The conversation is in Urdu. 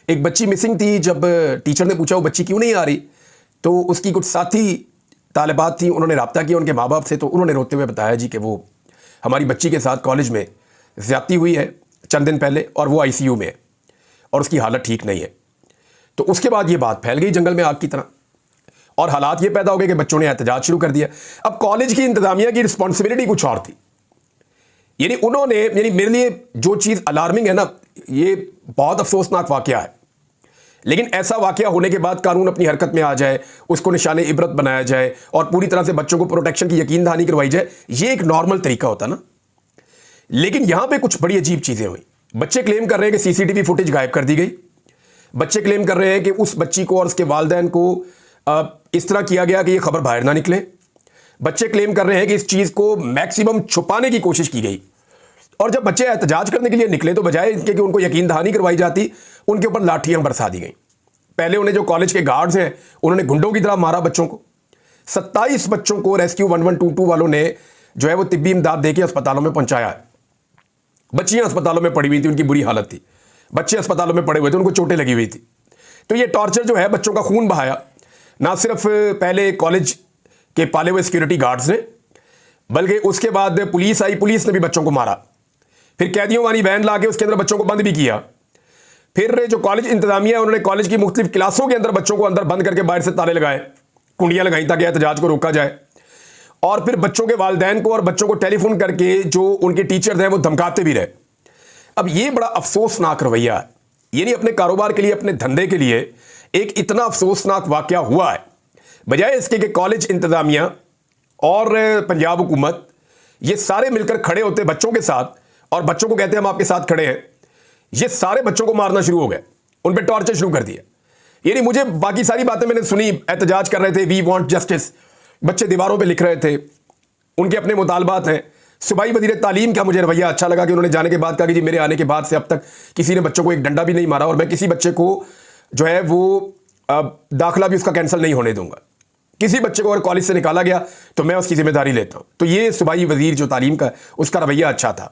ایک بچی مسنگ تھی، جب ٹیچر نے پوچھا وہ بچی کیوں نہیں آ رہی تو اس کی کچھ ساتھی طالبات تھیں، انہوں نے رابطہ کیا ان کے ماں باپ سے، تو انہوں نے روتے ہوئے بتایا جی کہ وہ ہماری بچی کے ساتھ کالج میں زیادتی ہوئی ہے چند دن پہلے اور وہ ICU میں ہے اور اس کی حالت ٹھیک نہیں ہے۔ تو اس کے بعد یہ بات پھیل گئی جنگل میں آگ کی طرح، اور حالات یہ پیدا ہو گئے کہ بچوں نے احتجاج شروع کر دیا۔ اب کالج کی انتظامیہ کی رسپانسبلٹی کچھ اور تھی، یعنی انہوں نے، یعنی میرے لیے جو چیز الارمنگ ہے نا، یہ بہت افسوسناک واقعہ ہے، لیکن ایسا واقعہ ہونے کے بعد قانون اپنی حرکت میں آ جائے، اس کو نشان عبرت بنایا جائے اور پوری طرح سے بچوں کو پروٹیکشن کی یقین دہانی کروائی جائے، یہ ایک نارمل طریقہ ہوتا نا۔ لیکن یہاں پہ کچھ بڑی عجیب چیزیں ہوئیں۔ بچے کلیم کر رہے ہیں کہ CCTV فوٹیج غائب کر دی گئی، بچے کلیم کر رہے ہیں کہ اس بچی کو اور اس کے والدین کو اس طرح کیا گیا کہ یہ خبر باہر نہ نکلے، بچے کلیم کر رہے ہیں کہ اس چیز کو میکسیمم چھپانے کی کوشش کی گئی، اور جب بچے احتجاج کرنے کے لیے نکلے تو بجائے ان کے کہ ان کو یقین دہانی کروائی جاتی، ان کے اوپر لاٹھیاں برسا دی گئیں۔ پہلے انہیں جو کالج کے گارڈز ہیں انہوں نے گنڈوں کی طرح مارا بچوں کو۔ 27 بچوں کو ریسکیو 1122 والوں نے جو ہے وہ طبی امداد دے کے اسپتالوں میں پہنچایا ہے۔ بچیاں اسپتالوں میں پڑی ہوئی تھی، ان کی بری حالت تھی، بچے اسپتالوں میں پڑے ہوئے تھے، ان کو چوٹیں لگی ہوئی تھی۔ تو یہ ٹارچر جو ہے بچوں کا خون بہایا، نہ صرف پہلے کالج کے پالے ہوئے سیکورٹی گارڈز نے، بلکہ اس کے بعد پولیس آئی، پولیس نے بھی بچوں کو مارا، پھر قیدیوں والی وین لا کے اس کے اندر بچوں کو بند بھی کیا، پھر جو کالج انتظامیہ ہے انہوں نے کالج کی مختلف کلاسوں کے اندر بچوں کو اندر بند کر کے باہر سے تالے لگائے، کنڈیاں لگائیں تاکہ احتجاج کو روکا جائے، اور پھر بچوں کے والدین کو اور بچوں کو ٹیلی فون کر کے جو ان کے ٹیچرز ہیں وہ دھمکاتے بھی رہے۔ اب یہ بڑا افسوسناک رویہ ہے، یعنی اپنے کاروبار کے لیے، اپنے دھندے کے لیے ایک اتنا افسوسناک واقعہ ہوا ہے، بجائے اس کے کہ کالج انتظامیہ اور پنجاب حکومت یہ سارے مل کر کھڑے ہوتے بچوں کے ساتھ اور بچوں کو کہتے ہیں ہم آپ کے ساتھ کھڑے ہیں، یہ سارے بچوں کو مارنا شروع ہو گئے، ان پہ ٹارچر شروع کر دیا۔ یعنی مجھے باقی ساری باتیں میں نے سنی، احتجاج کر رہے تھے، وی وانٹ جسٹس، بچے دیواروں پہ لکھ رہے تھے، ان کے اپنے مطالبات ہیں۔ صوبائی وزیر تعلیم کا مجھے رویہ اچھا لگا کہ انہوں نے جانے کے بعد کہا کہ جی میرے آنے کے بعد سے اب تک کسی نے بچوں کو ایک ڈنڈا بھی نہیں مارا، اور میں کسی بچے کو جو ہے وہ داخلہ بھی اس کا کینسل نہیں ہونے دوں گا، کسی بچے کو اگر کالج سے نکالا گیا تو میں اس کی ذمہ داری لیتا ہوں۔ تو یہ صوبائی وزیر جو تعلیم کا اس کا رویہ اچھا تھا۔